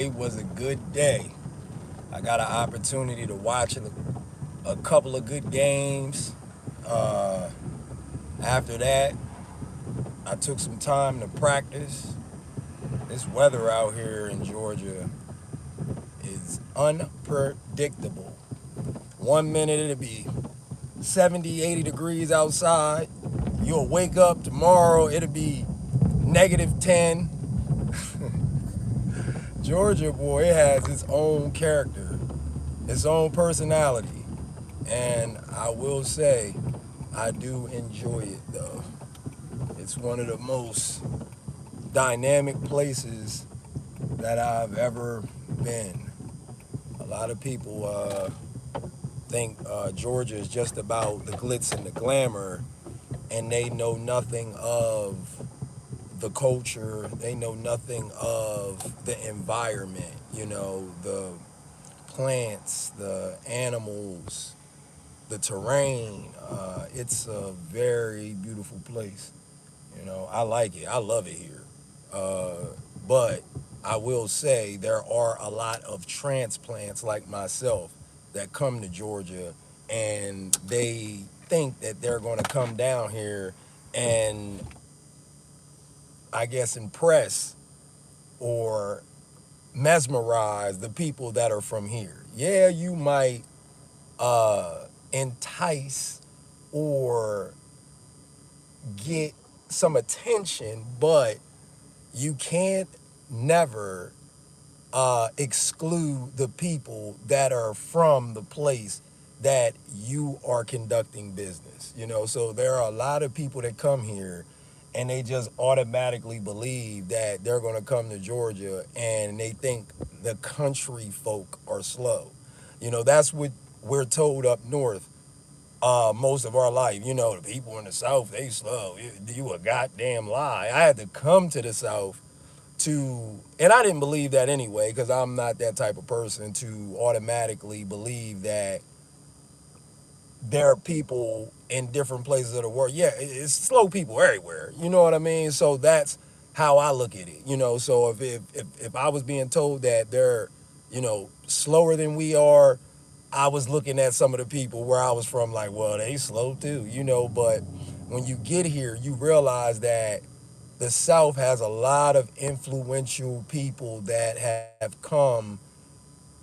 It was a good day. I got an opportunity to watch a couple of good games. Uh, After that, I took some time to practice. This weather out here in Georgia is unpredictable. 1 minute it'll be 70, 80 degrees outside. You'll wake up tomorrow, it'll be -10. Georgia, boy, it has its own character, its own personality. And I will say, I do enjoy it though. It's one of the most dynamic places that I've ever been. A lot of people think Georgia is just about the glitz and the glamour, and they know nothing of the culture, they know nothing of the environment, the plants, the animals, the terrain. It's a very beautiful place. I like it. I love it here. But I will say there are a lot of transplants like myself that come to Georgia and they think that they're going to come down here and I guess impress or mesmerize the people that are from here. Yeah, you might entice or get some attention, but you can't never exclude the people that are from the place that you are conducting business. So there are a lot of people that come here and they just automatically believe that they're going to come to Georgia and they think the country folk are slow. That's what we're told up north most of our life. The people in the South, they slow. You a goddamn lie. I had to come to the South and I didn't believe that anyway, because I'm not that type of person to automatically believe that there are people in different places of the world. Yeah, it's slow people everywhere. You know what I mean? So that's how I look at it. So if I was being told that they're, slower than we are, I was looking at some of the people where I was from like, well, they slow too, but when you get here, you realize that the South has a lot of influential people that have come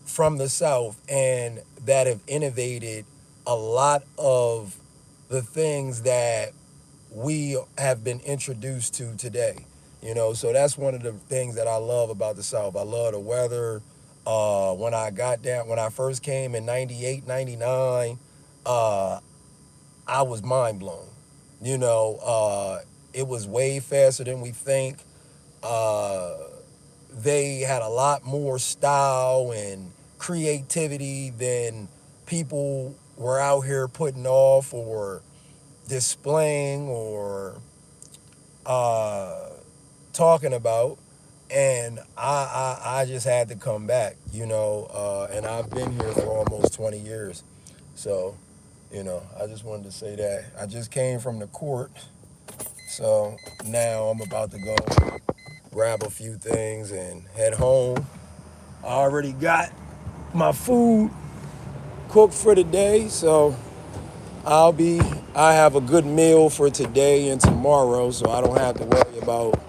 from the South and that have innovated a lot of the things that we have been introduced to today. So that's one of the things that I love about the South. I love the weather. When I first came in 98, 99, I was mind blown. It was way faster than we think. Uh, they had a lot more style and creativity than people were out here putting off or displaying or uh, talking about. And I just had to come back, and I've been here for almost 20 years. So, I just wanted to say that. I just came from the court, so now I'm about to go grab a few things and head home. I already got my food cooked for the day, so I have a good meal for today and tomorrow, so I don't have to worry about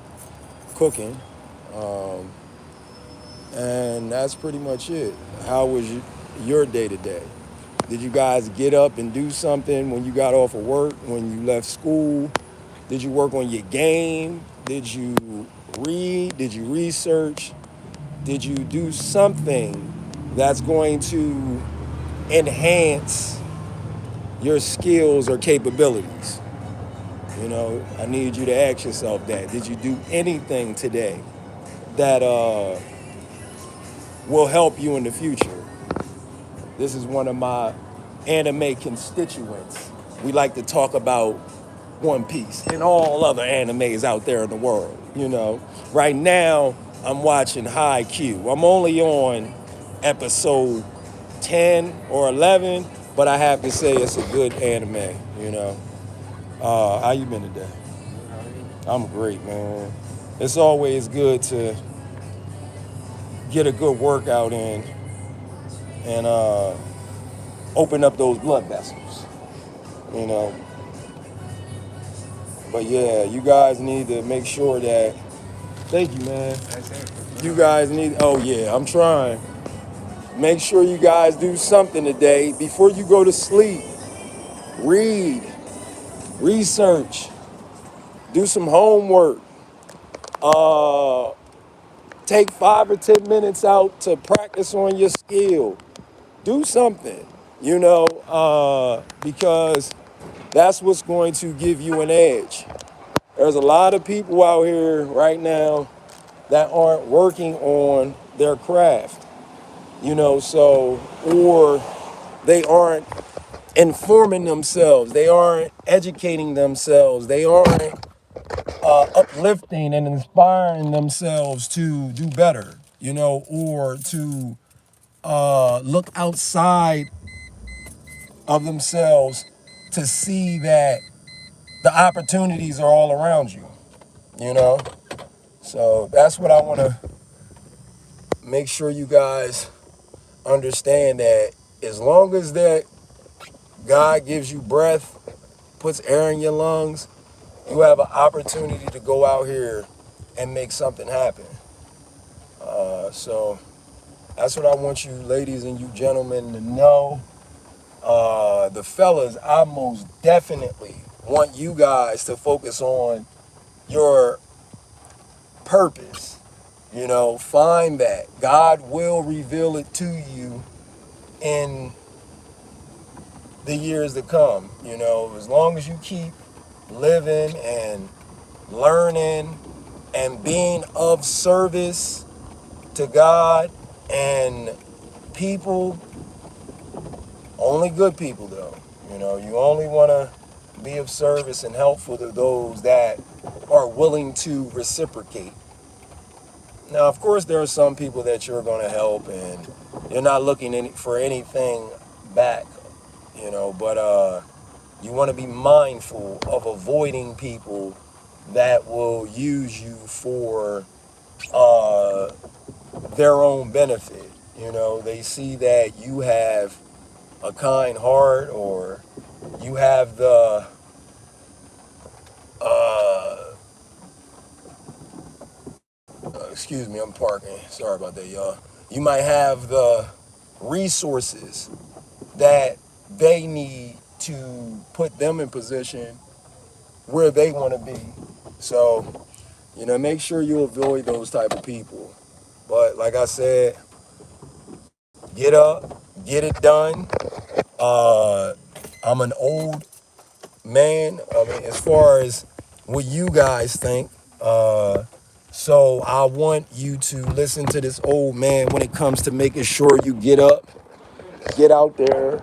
cooking. Um, and that's pretty much it. How was your day today? Did you guys get up and do something when you got off of work, when you left school? Did you work on your game? Did you read? Did you research? Did you do something that's going to enhance your skills or capabilities? I need you to ask yourself that. Did you do anything today that will help you in the future? This is one of my anime constituents. We like to talk about One Piece and all other animes out there in the world. Right now I'm watching High Q. I'm only on episode 10 or 11, but I have to say it's a good anime. How you been today? I'm great, man. It's always good to get a good workout in and open up those blood vessels, you know. But yeah, you guys need to make sure that, thank you, man. You guys need, oh yeah, I'm trying. Make sure you guys do something today before you go to sleep. Read, research, do some homework. Uh, Take 5 or 10 minutes out to practice on your skill. Do something, because that's what's going to give you an edge. There's a lot of people out here right now that aren't working on their craft, or they aren't informing themselves, they aren't educating themselves, they aren't uplifting and inspiring themselves to do better, or to look outside of themselves to see that the opportunities are all around you, you know? So that's what I want to make sure you guys understand, that as long as that God gives you breath, puts air in your lungs, you have an opportunity to go out here and make something happen. So that's what I want you ladies and you gentlemen to know. The fellas, I most definitely want you guys to focus on your purpose. Find that. God will reveal it to you in the years to come. As long as you keep living and learning and being of service to God and people, only good people though. You only want to be of service and helpful to those that are willing to reciprocate. Now, of course, there are some people that you're going to help and you're not looking for anything back, but you want to be mindful of avoiding people that will use you for uh, their own benefit. They see that you have a kind heart, or you have the excuse me, I'm parking. Sorry about that, y'all. You might have the resources that they need to put them in position where they want to be. So, make sure you avoid those type of people. But like I said, get up, get it done. Uh, I'm an old man, I mean, as far as what you guys think. So I want you to listen to this old man when it comes to making sure you get up, get out there,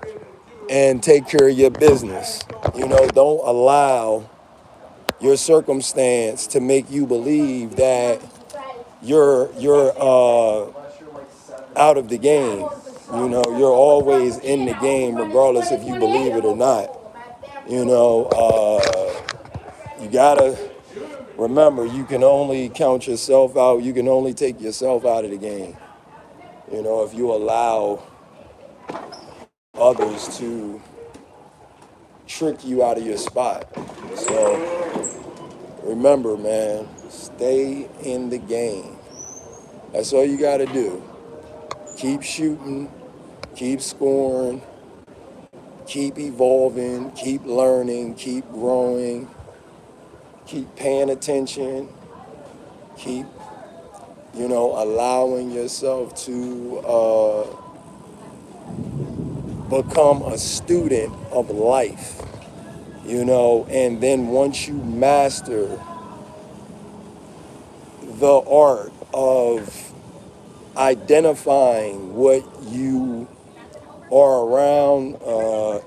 and take care of your business. Don't allow your circumstance to make you believe that you're out of the game. You're always in the game, regardless if you believe it or not. You gotta remember, you can only count yourself out. You can only take yourself out of the game. If you allow others to trick you out of your spot. So remember, man, stay in the game. That's all you got to do. Keep shooting, keep scoring, keep evolving, keep learning, keep growing, keep paying attention, keep, allowing yourself to become a student of life, and then once you master the art of identifying what you are around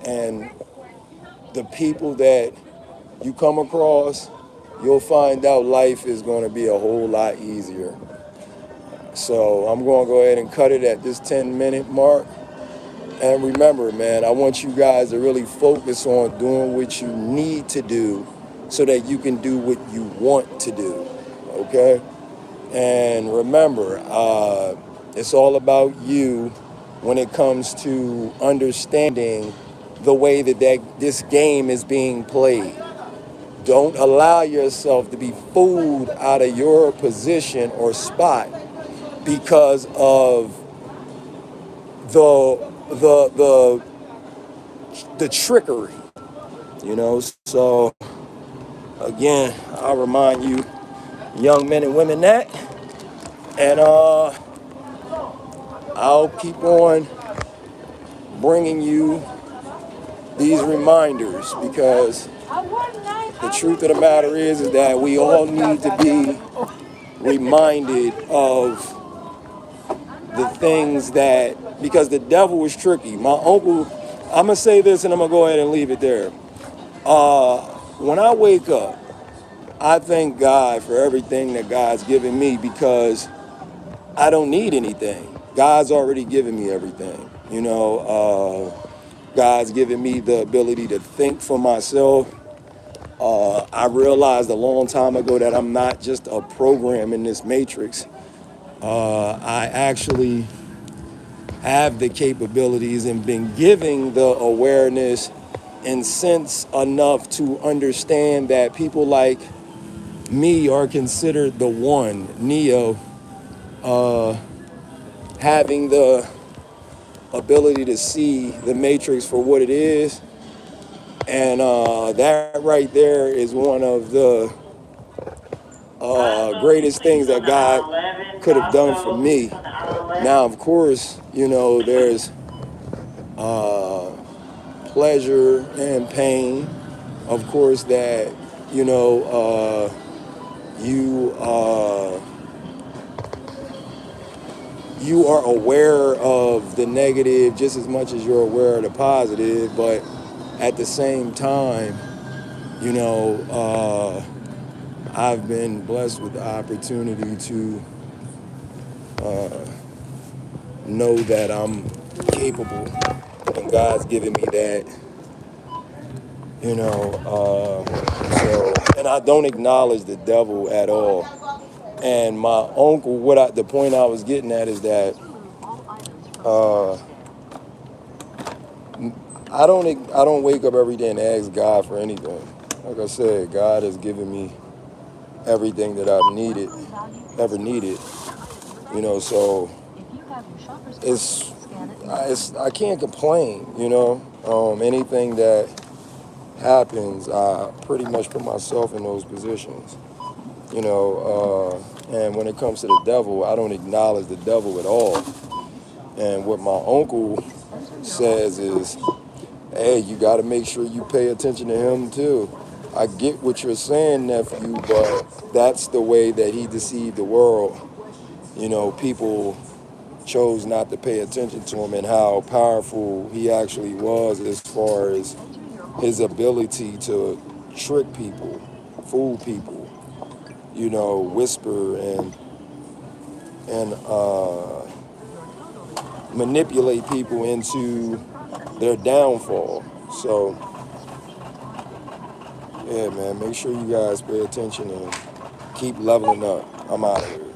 and the people that you come across, you'll find out life is going to be a whole lot easier. So I'm going to go ahead and cut it at this 10-minute mark. And remember, man, I want you guys to really focus on doing what you need to do so that you can do what you want to do, okay? And remember, It's all about you when it comes to understanding the way that this game is being played. Don't allow yourself to be fooled out of your position or spot because of the the trickery. You know, so again, I remind you, young men and women, that, and I'll keep on bringing you these reminders because the truth of the matter is that we all need to be reminded of the things that, because the devil is tricky. My uncle, I'm going to say this and I'm going to go ahead and leave it there. When I wake up, I thank God for everything that God's given me because I don't need anything. God's already given me everything. You know, God's given me the ability to think for myself. I realized a long time ago that I'm not just a program in this matrix. I actually have the capabilities and been giving the awareness and sense enough to understand that people like me are considered the one, Neo, having the ability to see the matrix for what it is. And that right there is one of the greatest things that God could have done for me. Now, of course, you know, there's pleasure and pain. Of course, that, you know, you are aware of the negative just as much as you're aware of the positive, but at the same time, you know, I've been blessed with the opportunity to know that I'm capable, and God's given me that, you know. So, and I don't acknowledge the devil at all. And my uncle, the point I was getting at is that uh, I don't wake up every day and ask God for anything. Like I said, God has given me everything that ever needed. You know, so I can't complain. You know, anything that happens, I pretty much put myself in those positions. You know, and when it comes to the devil, I don't acknowledge the devil at all. And what my uncle says is, hey, you got to make sure you pay attention to him too. I get what you're saying, nephew, but that's the way that he deceived the world. You know, people chose not to pay attention to him and how powerful he actually was as far as his ability to trick people, fool people, you know, whisper and manipulate people into their downfall. So, yeah, man, make sure you guys pay attention and keep leveling up. I'm out of here.